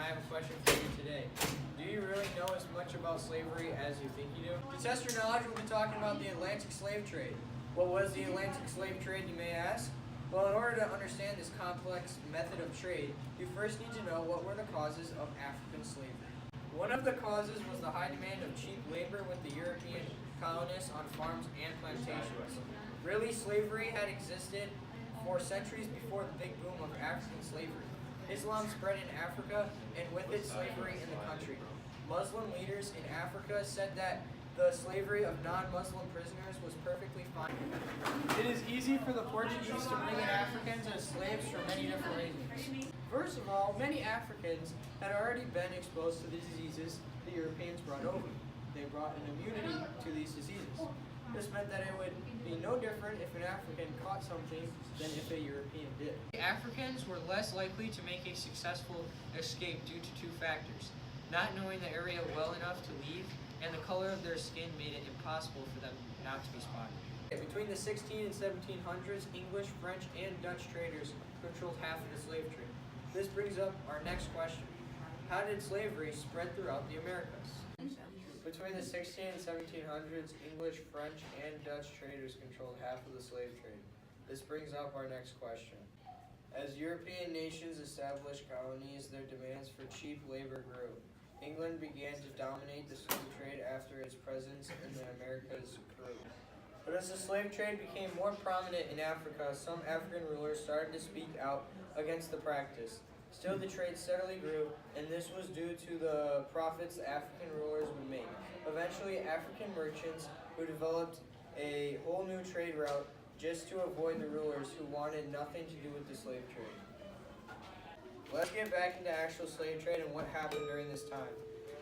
have a question for you today. Do you really know as much about slavery as you think you do? To test your knowledge, we'll be talking about the Atlantic slave trade. What was the Atlantic slave trade, you may ask? Well, in order to understand this complex method of trade, you first need to know what were the causes of African slavery. One of the causes was the high demand of cheap labor with the European colonists on farms and plantations. Really, slavery had existed for centuries before the big boom of African slavery. Islam spread in Africa, and with it, slavery in the country. Muslim leaders in Africa said that the slavery of non-Muslim prisoners was perfectly fine. It is easy for the Portuguese to bring in Africans as slaves for many different reasons. First of all, many Africans had already been exposed to the diseases the Europeans brought over. They brought an immunity to these diseases. This meant that it would be no different if an African caught something than if a European did. The Africans were less likely to make a successful escape due to two factors: not knowing the area well enough to leave, and the color of their skin made it impossible for them not to be spotted. Between the 16 and 1700s, English, French, and Dutch traders controlled half of the slave trade. This brings up our next question. How did slavery spread throughout the Americas? Between the 16 and 1700s, English, French, and Dutch traders controlled half of the slave trade. This brings up our next question. As European nations established colonies, their demands for cheap labor grew. England began to dominate the slave trade after its presence in the Americas grew. But as the slave trade became more prominent in Africa, some African rulers started to speak out against the practice. Still, the trade steadily grew, and this was due to the profits the African rulers would make. Eventually, African merchants who developed a whole new trade route just to avoid the rulers who wanted nothing to do with the slave trade. Let's get back into actual slave trade and what happened during this time.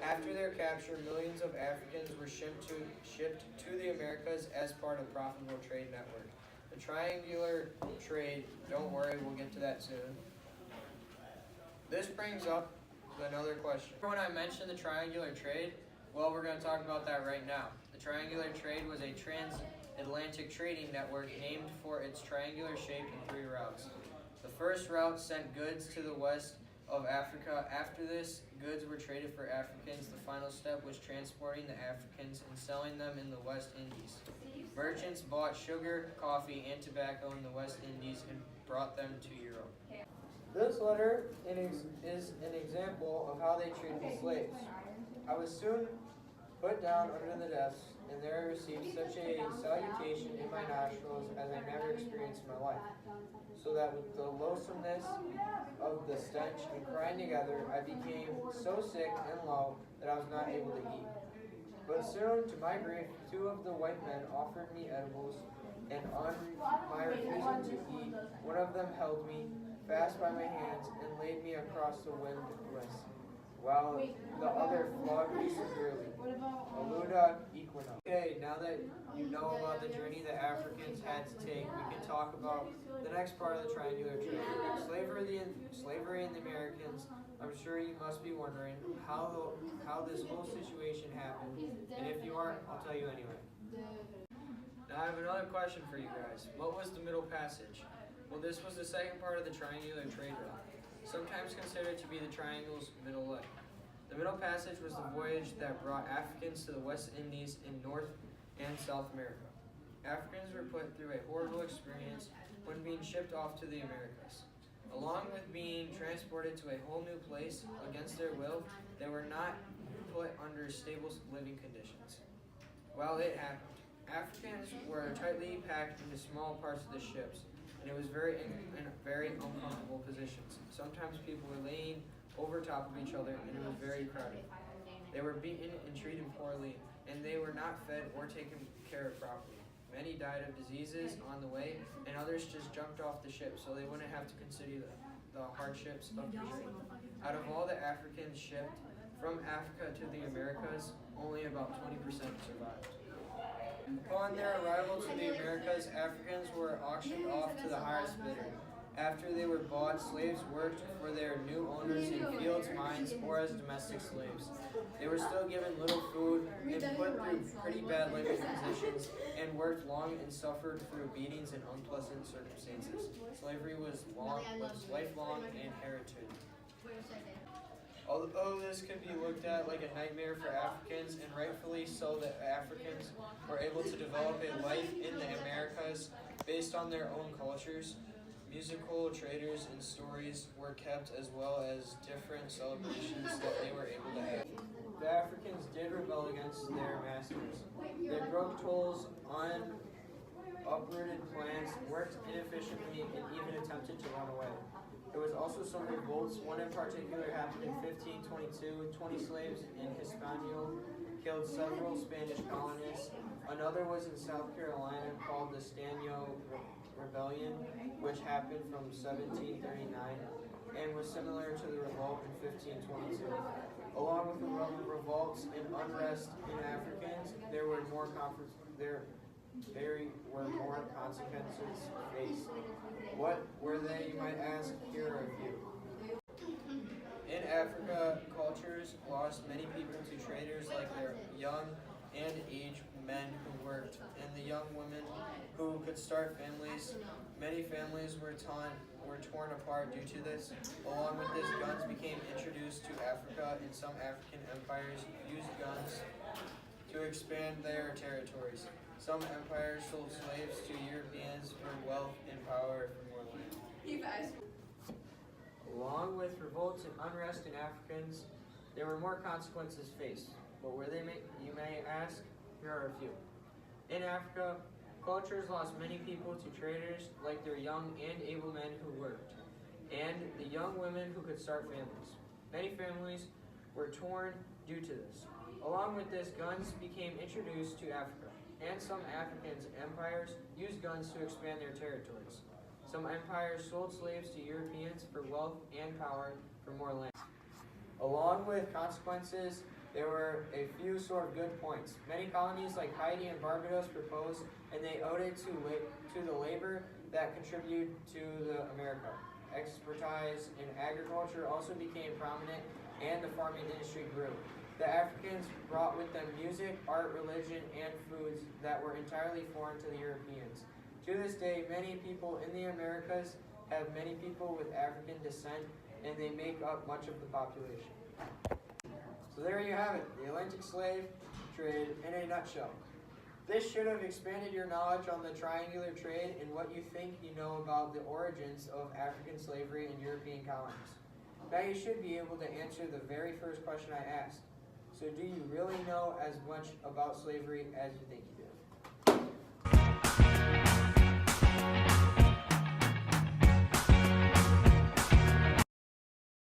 After their capture, millions of Africans were shipped to the Americas as part of a profitable trade network. The triangular trade, don't worry, we'll get to that soon. This brings up another question. When I mentioned the triangular trade, well, we're going to talk about that right now. The triangular trade was a transatlantic trading network named for its triangular shape and three routes. The first route sent goods to the west of Africa. After this, goods were traded for Africans. The final step was transporting the Africans and selling them in the West Indies. Merchants bought sugar, coffee, and tobacco in the West Indies and brought them to Europe. This letter is an example of how they treated the slaves. I was soon put down under the desk, and there I received such a salutation in my nostrils as I never experienced in my life, so that with the loathsomeness of the stench and crying together, I became so sick and low that I was not able to eat. But soon, to my grief, two of the white men offered me edibles, and on my refusing to eat, one of them held me fast by my hands and laid me across the windlass, while the other flogged me severely. Aluda equina. Okay, now that you know about the journey that Africans had to take, we can talk about the next part of the triangular trade. Slavery in the Americans. I'm sure you must be wondering how this whole situation happened, and if you aren't, I'll tell you anyway. Now I have another question for you guys. What was the Middle Passage? Well, this was the second part of the triangular trade route, sometimes considered to be the triangle's middle leg. The Middle Passage was the voyage that brought Africans to the West Indies in North and South America. Africans were put through a horrible experience when being shipped off to the Americas. Along with being transported to a whole new place against their will, they were not put under stable living conditions. Well, it happened. Africans were tightly packed into small parts of the ships, and it was in very uncomfortable positions. Sometimes people were laying over top of each other, and it was very crowded. They were beaten and treated poorly, and they were not fed or taken care of properly. Many died of diseases on the way, and others just jumped off the ship so they wouldn't have to consider the hardships of the journey. Out of all the Africans shipped from Africa to the Americas, only about 20% survived. Upon their arrival to the Americas, Africans were auctioned off to the highest bidder. After they were bought, slaves worked for their new owners in fields, mines, or as domestic slaves. They were still given little food and put through pretty bad living conditions and worked long and suffered through beatings and unpleasant circumstances. Slavery was lifelong and heritage. Although this could be looked at like a nightmare for Africans, and rightfully so, that Africans were able to develop a life in the Americas based on their own cultures, musical traders and stories were kept, as well as different celebrations that they were able to have. The Africans did rebel against their masters. They broke tolls on uprooted plants, worked inefficiently, and even attempted to run away. There was also some revolts. One in particular happened in 1522. 20 slaves in Hispaniola killed several Spanish colonists. Another was in South Carolina called the Stanyo Rebellion, which happened from 1739 and was similar to the revolt in 1522. Along with the revolts and unrest in Africans, there were more consequences faced. What were they, you might ask? Here are a few. In Africa, cultures lost many people to traders, like their young and aged men who worked, and the young women who could start families. Many families were torn apart due to this. Along with this, guns became introduced to Africa, and some African empires used guns to expand their territories. Some empires sold slaves to Europeans for wealth and power for more land. Along with revolts and unrest in Africans, there were more consequences faced. What were they, you may ask? Here are a few. In Africa, cultures lost many people to traders, like their young and able men who worked, and the young women who could start families. Many families were torn due to this. Along with this, guns became introduced to Africa, and some African empires used guns to expand their territories. Some empires sold slaves to Europeans for wealth and power for more land. Along with consequences, there were a few sort of good points. Many colonies like Haiti and Barbados proposed, and they owed it to the labor that contributed to the America. Expertise in agriculture also became prominent, and the farming industry grew. The Africans brought with them music, art, religion, and foods that were entirely foreign to the Europeans. To this day, many people in the Americas have many people with African descent, and they make up much of the population. So there you have it, the Atlantic slave trade in a nutshell. This should have expanded your knowledge on the triangular trade and what you think you know about the origins of African slavery in European colonies. Now you should be able to answer the very first question I asked. So do you really know as much about slavery as you think you do?